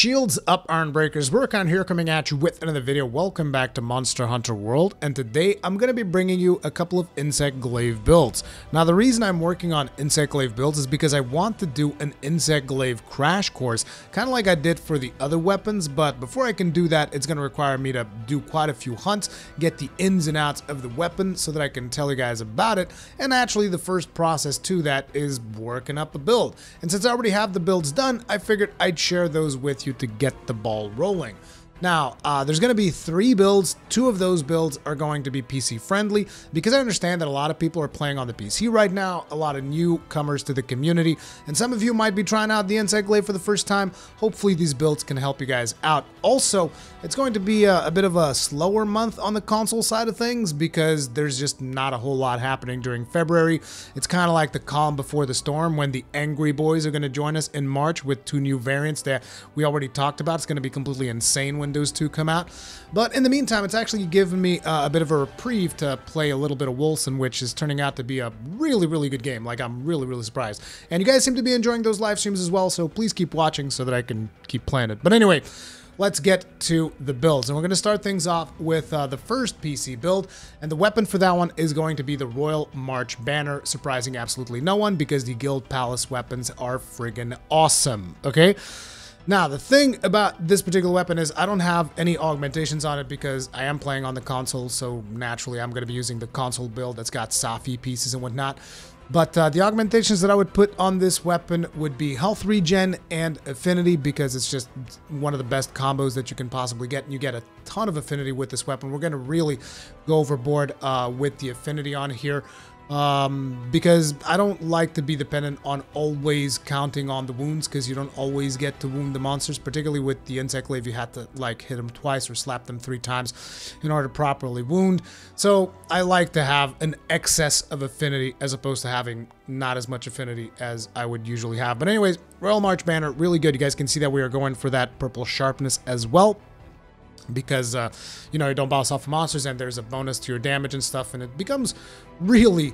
Shields up, Iron Breakers. Burkan here coming at you with another video. Welcome back to Monster Hunter World, and today I'm going to be bringing you a couple of Insect Glaive builds. Now the reason I'm working on Insect Glaive builds is because I want to do an Insect Glaive crash course, kind of like I did for the other weapons, but before I can do that, it's going to require me to do quite a few hunts, get the ins and outs of the weapon so that I can tell you guys about it, and actually the first process to that is working up a build. And since I already have the builds done, I figured I'd share those with you to get the ball rolling. Now, there's going to be 3 builds. 2 of those builds are going to be PC friendly because I understand that a lot of people are playing on the PC right now, a lot of newcomers to the community, and some of you might be trying out the Insect Glaive for the first time. Hopefully these builds can help you guys out. Also, it's going to be a bit of a slower month on the console side of things because there's just not a whole lot happening during February. It's kind of like the calm before the storm when the Angry Boys are going to join us in March with 2 new variants that we already talked about. It's going to be completely insane when those 2 come out. But in the meantime, it's actually given me a bit of a reprieve to play a little bit of Wilson, which is turning out to be a really good game. Like, I'm really surprised. And you guys seem to be enjoying those live streams as well, so please keep watching so that I can keep playing it. But anyway, let's get to the builds. And we're going to start things off with the first PC build. And the weapon for that one is going to be the Royal March Banner, surprising absolutely no one because the Guild Palace weapons are friggin' awesome, okay? Now, the thing about this particular weapon is I don't have any augmentations on it because I am playing on the console, so naturally I'm going to be using the console build that's got Safi pieces and whatnot. But the augmentations that I would put on this weapon would be health regen and affinity because it's just one of the best combos that you can possibly get, and you get a ton of affinity with this weapon. We're going to really go overboard with the affinity on here. Because I don't like to be dependent on always counting on the wounds because you don't always get to wound the monsters, particularly with the Insect Glaive. You have to like hit them twice or slap them 3 times in order to properly wound. So I like to have an excess of affinity as opposed to having not as much affinity as I would usually have. But anyways, Royal March Banner, really good. You guys can see that we are going for that purple sharpness as well, because you know, you don't bounce off monsters and there's a bonus to your damage and stuff, and it becomes really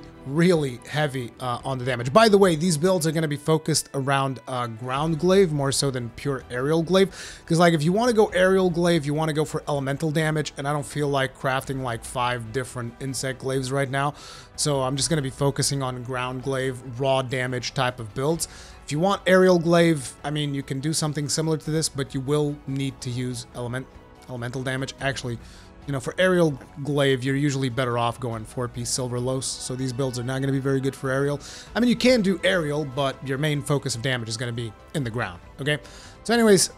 heavy on the damage. By the way, these builds are going to be focused around ground glaive more so than pure aerial glaive, because like if you want to go aerial glaive, you want to go for elemental damage, and I don't feel like crafting like 5 different insect glaives right now, so I'm just going to be focusing on ground glaive raw damage type of builds. If you want aerial glaive, I mean, you can do something similar to this, but you will need to use elemental damage. Actually, you know, for aerial glaive, you're usually better off going 4-piece silver los, so these builds are not going to be very good for aerial. I mean, you can do aerial, but your main focus of damage is going to be in the ground, okay? So anyways,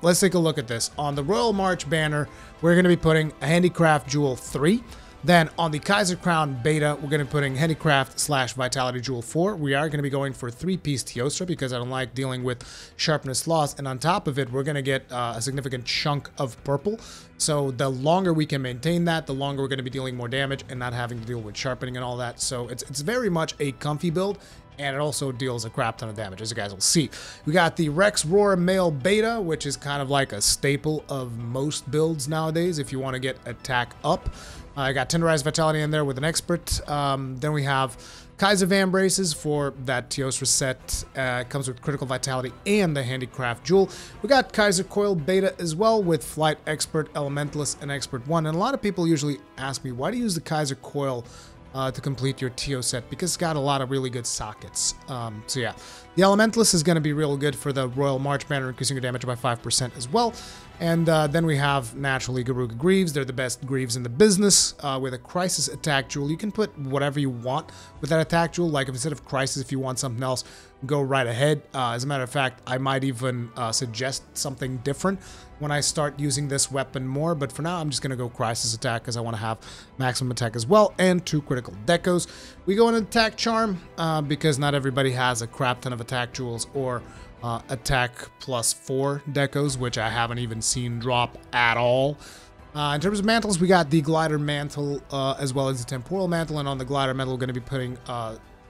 let's take a look at this. On the Royal March Banner, we're going to be putting a Handicraft Jewel 3. Then on the Kaiser Crown Beta, we're going to be putting Handicraft / Vitality Jewel 4. We are going to be going for 3-piece Teostra because I don't like dealing with sharpness loss. And on top of it, we're going to get a significant chunk of purple. So the longer we can maintain that, the longer we're going to be dealing more damage and not having to deal with sharpening and all that. So it's very much a comfy build. And it also deals a crap ton of damage, as you guys will see. We got the Rex Roar Male Beta, which is kind of like a staple of most builds nowadays if you want to get attack up. I got Tenderized Vitality in there with an Expert. Then we have Kaiser Van Braces for that Teostra set. Comes with Critical Vitality and the Handicraft Jewel. We got Kaiser Coil Beta as well with Flight Expert, Elementalist, and Expert 1. And a lot of people usually ask me, why do you use the Kaiser Coil to complete your TO set? Because it's got a lot of really good sockets. So yeah, the Elementalist is going to be real good for the Royal March Banner, increasing your damage by 5% as well. And then we have, naturally, Garuga Greaves. They're the best Greaves in the business. With a Crisis Attack Jewel, you can put whatever you want with that Attack Jewel. Like, if instead of Crisis, if you want something else, go right ahead. As a matter of fact, I might even suggest something different when I start using this weapon more. But for now, I'm just going to go Crisis Attack because I want to have maximum attack as well. And 2 critical decos. We go into Attack Charm because not everybody has a crap ton of Attack Jewels or attack +4 decos, which I haven't even seen drop at all. In terms of mantles, we got the Glider Mantle as well as the Temporal Mantle, and on the Glider Mantle we're going to be putting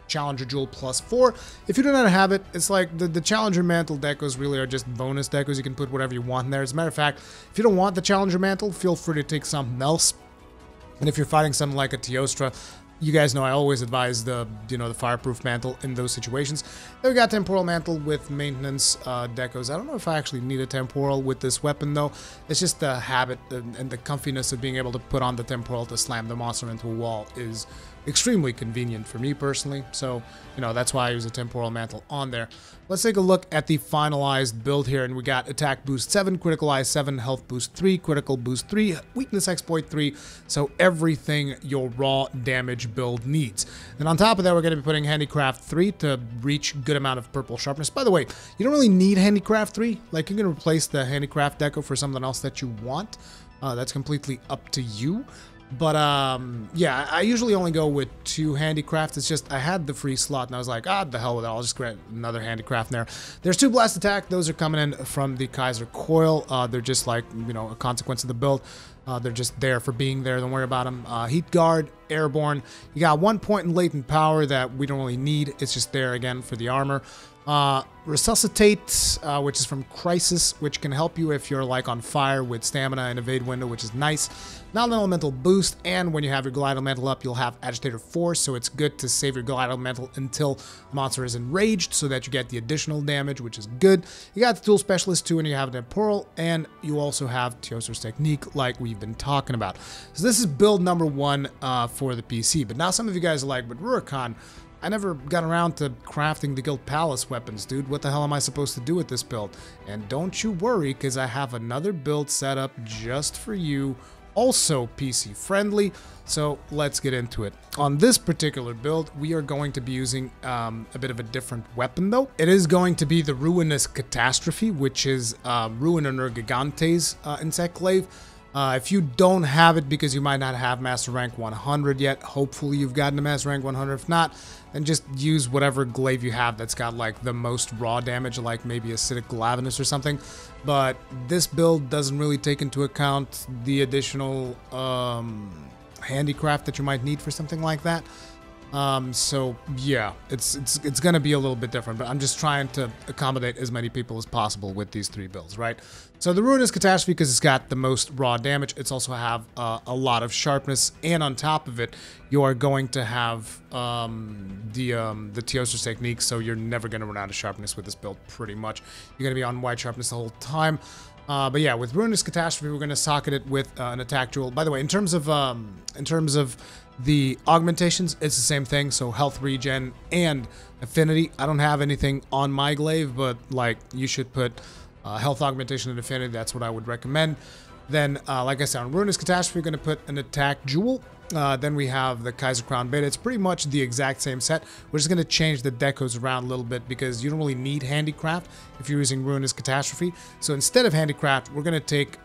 Challenger Jewel +4. If you do not have it, it's like the Challenger Mantle decos really are just bonus decos. You can put whatever you want in there. As a matter of fact, if you don't want the Challenger Mantle, feel free to take something else. And if you're fighting something like a Teostra, You guys know I always advise the, the fireproof mantle in those situations. Then we got temporal mantle with maintenance decos. I don't know if I actually need a temporal with this weapon though. It's just the habit and the comfiness of being able to put on the temporal to slam the monster into a wall is extremely convenient for me personally. So, that's why I use a temporal mantle on there. Let's take a look at the finalized build here, and we got attack boost 7, critical eye 7, health boost 3, critical boost 3, weakness exploit 3, so everything your raw damage build needs. And on top of that, we're going to be putting handicraft 3 to reach good amount of purple sharpness. By the way, you don't really need handicraft 3. Like, you can replace the handicraft deco for something else that you want. That's completely up to you. But, yeah, I usually only go with 2 handicrafts. It's just I had the free slot, and I was like, the hell with it. I'll just grab another handicraft in there. There's 2 blast attack. Those are coming in from the Kaiser Coil. They're just like, a consequence of the build. They're just there for being there. Don't worry about them. Heat Guard, Airborne. You got 1 point in latent power that we don't really need. It's just there, again, for the armor. Resuscitate, which is from Crisis, which can help you if you're like on fire with stamina and evade window, which is nice. Non-elemental boost, and when you have your glide elemental up, you'll have Agitator Force, so it's good to save your glide elemental until the monster is enraged so that you get the additional damage, which is good. You got the Tool Specialist too, and you have Temporal, and you also have Teosor's Technique like we've been talking about. So this is build number 1 for the PC, but now some of you guys are like, but Rurikhan, I never got around to crafting the Guild Palace weapons, dude. What the hell am I supposed to do with this build? And don't you worry, because I have another build set up just for you, also PC friendly, so let's get into it. On this particular build, we are going to be using a bit of a different weapon though. It is going to be the Ruinous Catastrophe, which is Ruiner Gigante's Insect Glaive. If you don't have it because you might not have Master Rank 100 yet, hopefully you've gotten to Master Rank 100. If not, then just use whatever glaive you have that's got like the most raw damage, like maybe Acidic Glavenus or something. But this build doesn't really take into account the additional handicraft that you might need for something like that. So yeah, it's gonna be a little bit different, but I'm just trying to accommodate as many people as possible with these 3 builds, right? So the Ruinous Catastrophe, because it's got the most raw damage, it's also have a lot of sharpness, and on top of it, you are going to have the Teosor's Technique, so you're never gonna run out of sharpness with this build. Pretty much, you're gonna be on wide sharpness the whole time. But yeah, with Ruinous Catastrophe, we're going to socket it with an attack jewel. By the way, in terms of the augmentations, it's the same thing. So health regen and affinity. I don't have anything on my glaive, but like you should put health augmentation and affinity. That's what I would recommend. Then, like I said, on Ruinous Catastrophe, we're going to put an attack jewel. Then we have the Kaiser Crown Beta. It's pretty much the exact same set. We're just going to change the decos around a little bit because you don't really need handicraft if you're using Ruinous Catastrophe. So instead of handicraft, we're going to take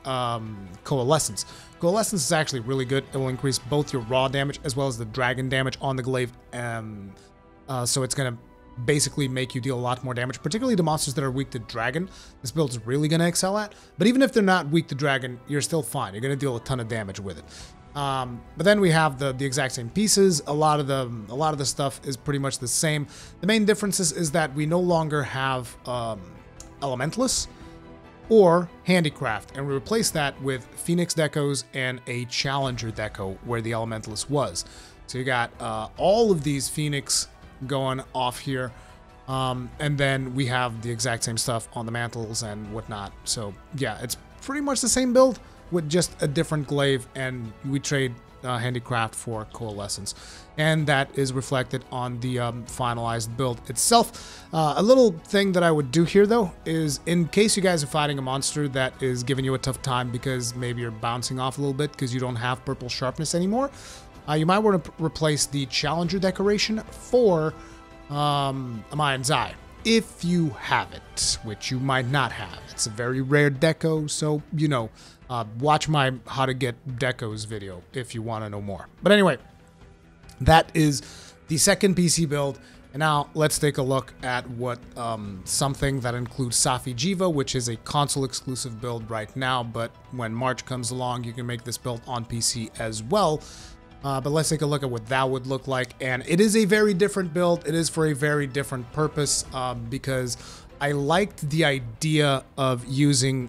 Coalescence. Coalescence is actually really good. It will increase both your raw damage as well as the dragon damage on the glaive. So it's going to basically make you deal a lot more damage, particularly to monsters that are weak to dragon. This build is really going to excel at. But even if they're not weak to dragon, you're still fine. You're going to deal a ton of damage with it. But then we have the exact same pieces. A lot of the stuff is pretty much the same. The main differences is that we no longer have Elementalist or Handicraft, and we replace that with Phoenix decos and a Challenger deco where the Elementalist was. So you got all of these Phoenix going off here, and then we have the exact same stuff on the mantles and whatnot. So yeah, it's pretty much the same build with just a different glaive, and we trade handicraft for coalescence, and that is reflected on the finalized build itself. A little thing that I would do here though is, in case you guys are fighting a monster that is giving you a tough time because maybe you're bouncing off a little bit because you don't have purple sharpness anymore, you might want to replace the Challenger decoration for a Mind's Eye, if you have it, which you might not have. It's a very rare deco, so you know, watch my how to get decos video if you want to know more. But anyway, that is the second PC build. And now let's take a look at what something that includes Safi Jiva, which is a console exclusive build right now, but when March comes along, you can make this build on PC as well. But let's take a look at what that would look like. And it is a very different build. It is for a very different purpose, because I liked the idea of using,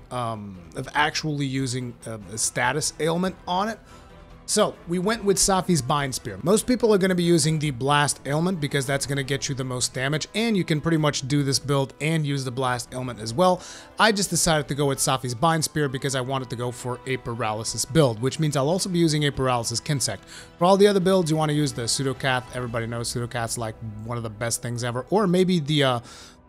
actually using a status ailment on it. So we went with Safi's Bind Spear. Most people are going to be using the Blast Ailment because that's going to get you the most damage, and you can pretty much do this build and use the Blast Ailment as well. I just decided to go with Safi's Bind Spear because I wanted to go for a Paralysis build, which means I'll also be using a Paralysis Insect. For all the other builds, you want to use the Pseudocath. Everybody knows Pseudocath's like one of the best things ever. Or maybe the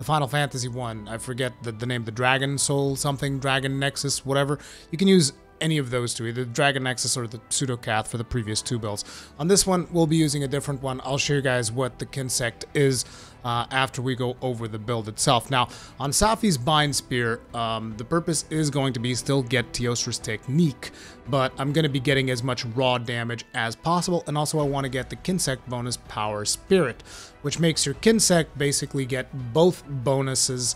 Final Fantasy one. I forget the name, the Dragon Soul something, Dragon Nexus, whatever. You can use any of those two, either the Dragon Nexus or the Pseudocath for the previous two builds. On this one, we'll be using a different one. I'll show you guys what the Insect is after we go over the build itself. Now, on Safi's Bind Spear, the purpose is going to be still get Teostra's Technique, but I'm going to be getting as much raw damage as possible, and also I want to get the Insect bonus Power Spirit, which makes your Insect basically get both bonuses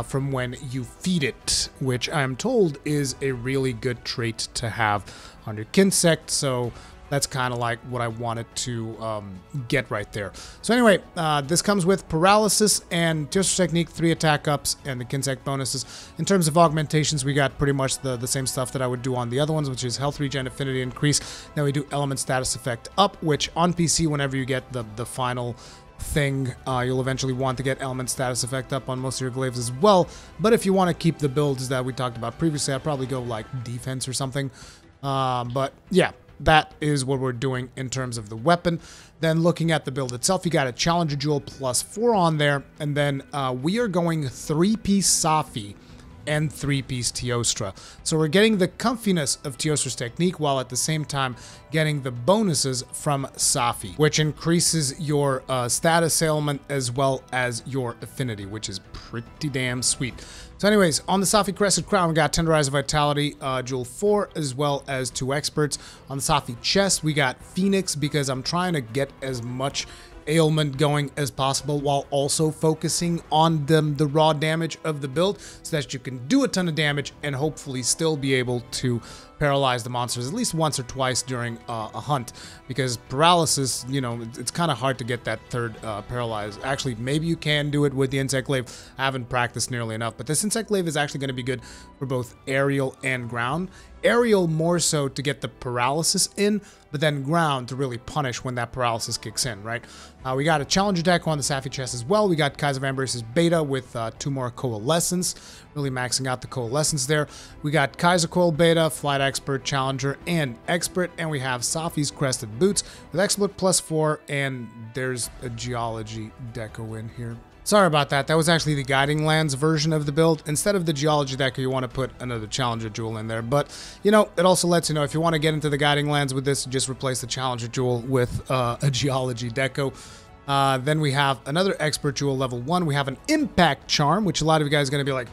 from when you feed it, which I'm told is a really good trait to have on your Insect, so that's kind of like what I wanted to get right there. So anyway, this comes with Paralysis and Teostra's Technique, 3 attack ups, and the Insect bonuses. In terms of augmentations, we got pretty much the same stuff that I would do on the other ones, which is Health Regen, Affinity Increase. Then we do Element Status Effect Up, which on PC, whenever you get the final thing, you'll eventually want to get Element Status Effect up on most of your glaives as well. But if you want to keep the builds that we talked about previously, I'd probably go like Defense or something. But yeah, that is what we're doing in terms of the weapon. Then looking at the build itself, you got a Challenger Jewel +4 on there, and then we are going 3-piece Safi and 3-piece Teostra. So we're getting the comfiness of Teostra's Technique while at the same time getting the bonuses from Safi, which increases your status ailment as well as your affinity, which is pretty damn sweet. So anyways, on the Safi Crescent Crown, we got Tenderizer Vitality, Jewel 4, as well as 2 Experts. On the Safi Chest, we got Phoenix because I'm trying to get as much ailment going as possible while also focusing on the raw damage of the build so that you can do a ton of damage and hopefully still be able to paralyze the monsters at least once or twice during a hunt, because paralysis, you know, it's kind of hard to get that third paralyze. Actually, maybe you can do it with the Insect Glaive. I haven't practiced nearly enough, but this Insect Glaive is actually going to be good for both aerial and ground. Aerial more so to get the paralysis in, but then ground to really punish when that paralysis kicks in, right? We got a Challenger deck on the Safi chest as well. We got Kaiser Van Brace's Beta with 2 more Coalescence, really maxing out the Coalescence there. We got Kaiser Coil Beta, Flight Expert, Challenger, and Expert, and we have Safi's Crested Boots with Expert +4, and there's a Geology deco in here. Sorry about that. That was actually the Guiding Lands version of the build. Instead of the Geology deco, you want to put another Challenger Jewel in there. But, you know, it also lets you know if you want to get into the Guiding Lands with this, just replace the Challenger Jewel with a Geology deco. Then we have another Expert Jewel level 1. We have an Impact Charm, which a lot of you guys are going to be like,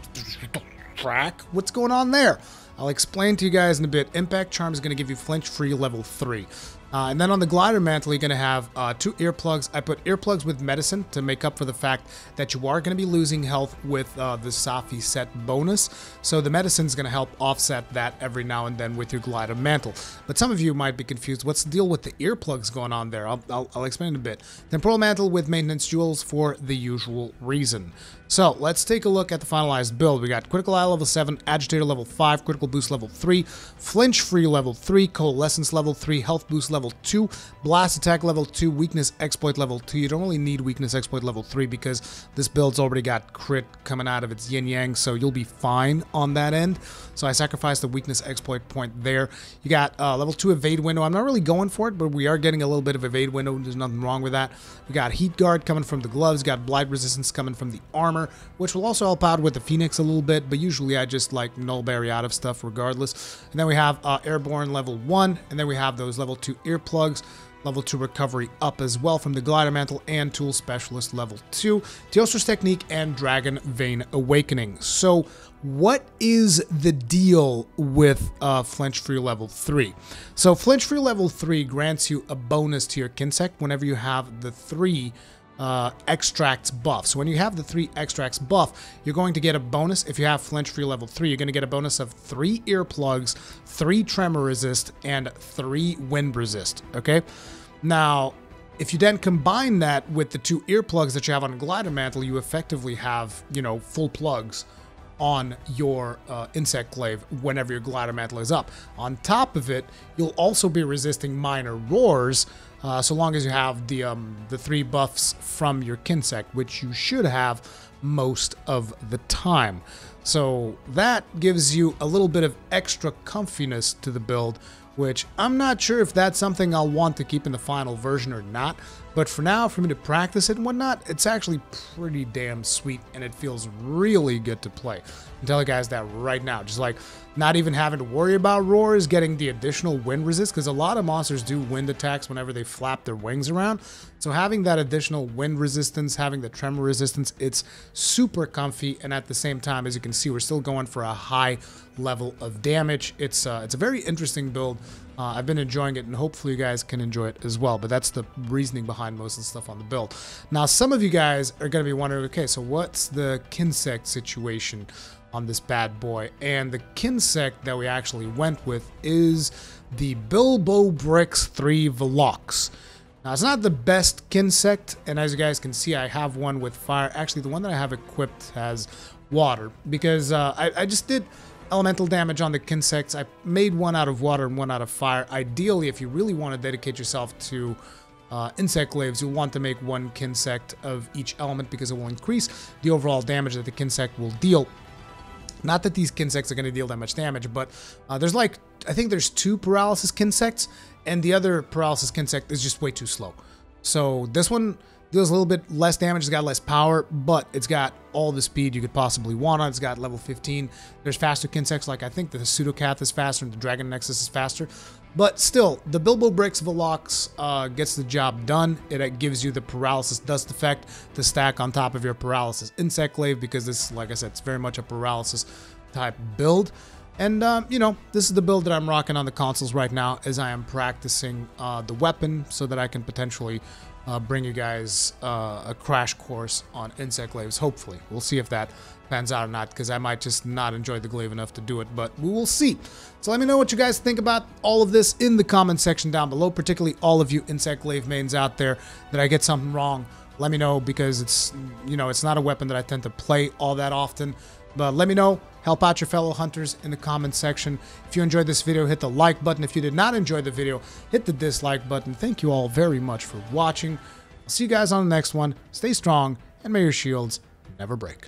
crack? What's going on there? I'll explain to you guys in a bit. Impact Charm is going to give you Flinch-Free level 3. And then on the Glider Mantle, you're going to have 2 earplugs. I put earplugs with medicine to make up for the fact that you are going to be losing health with the Safi set bonus. So the medicine is going to help offset that every now and then with your Glider Mantle. But some of you might be confused. What's the deal with the earplugs going on there? I'll explain in a bit. Temporal Mantle with Maintenance Jewels for the usual reason. So let's take a look at the finalized build. We got Critical Eye level 7, Agitator level 5, Critical Boost level 3, Flinch Free level 3, Coalescence level 3, Health Boost level 2, Blast Attack level 2, Weakness Exploit level 2. You don't really need Weakness Exploit level 3 because this build's already got crit coming out of its yin-yang, so you'll be fine on that end. So I sacrificed the Weakness Exploit point there. You got level 2 Evade Window. I'm not really going for it, but we are getting a little bit of Evade Window. There's nothing wrong with that. We got Heat Guard coming from the gloves. Got Blight Resistance coming from the armor, which will also help out with the Phoenix a little bit, but usually I just like null berry out of stuff regardless. And then we have Airborne level 1, and then we have those level 2 earplugs, level 2 recovery up as well from the Glider Mantle, and Tool Specialist level 2, Teostra's Technique, and Dragon Vein Awakening. So what is the deal with Flinch Free level 3? So Flinch Free level 3 grants you a bonus to your Insect whenever you have the 3 extracts buff. So when you have the 3 extracts buff, you're going to get a bonus. If you have Flinch Free level 3, you're going to get a bonus of 3 earplugs, 3 tremor resist, and 3 wind resist. Okay? Now, if you then combine that with the 2 earplugs that you have on Glider Mantle, you effectively have, you know, full plugs on your Insect Glaive whenever your Glider Mantle is up. On top of it, you'll also be resisting minor roars, so long as you have the 3 buffs from your Kinsect, which you should have most of the time. So that gives you a little bit of extra comfiness to the build, which I'm not sure if that's something I'll want to keep in the final version or not. But for now, for me to practice it and whatnot, it's actually pretty damn sweet, and it feels really good to play. I'm telling you guys that right now. Just like not even having to worry about roars, getting the additional wind resist, because a lot of monsters do wind attacks whenever they flap their wings around. So having that additional wind resistance, having the tremor resistance, it's super comfy, and at the same time, as you can see, we're still going for a high level of damage. It's a very interesting build. I've been enjoying it, and hopefully you guys can enjoy it as well, but that's the reasoning behind most of the stuff on the build. Now, some of you guys are going to be wondering, okay, so what's the Kinsect situation on this bad boy? And the Kinsect that we actually went with is the Bilbo Bricks 3 Velox. Now, it's not the best Kinsect, and as you guys can see, I have one with fire. Actually, the one that I have equipped has water, because I just did elemental damage on the Kinsects. I made one out of water and one out of fire. Ideally, if you really want to dedicate yourself to Insect Glaives, you'll want to make one Kinsect of each element, because it will increase the overall damage that the Kinsect will deal. Not that these Kinsects are going to deal that much damage, but there's like, I think there's 2 paralysis Kinsects, and the other paralysis Kinsect is just way too slow. So this one deals a little bit less damage, it's got less power, but it's got all the speed you could possibly want on it. It's got level 15. There's faster Kinsects, like I think the Pseudocath is faster and the Dragon Nexus is faster. But still, the Bilbo Bricks Velox gets the job done. It gives you the paralysis dust effect to stack on top of your paralysis Insect Glaive, because this, like I said, it's very much a paralysis type build. And, you know, this is the build that I'm rocking on the consoles right now as I am practicing the weapon, so that I can potentially bring you guys a crash course on Insect Glaives, hopefully. We'll see if that pans out or not, because I might just not enjoy the glaive enough to do it, but we will see. So let me know what you guys think about all of this in the comment section down below, particularly all of you Insect Glaive mains out there. Did I get something wrong? Let me know, because it's, you know, it's not a weapon that I tend to play all that often. But let me know, help out your fellow hunters in the comment section. If you enjoyed this video, hit the like button. If you did not enjoy the video, hit the dislike button. Thank you all very much for watching. I'll see you guys on the next one. Stay strong, and may your shields never break.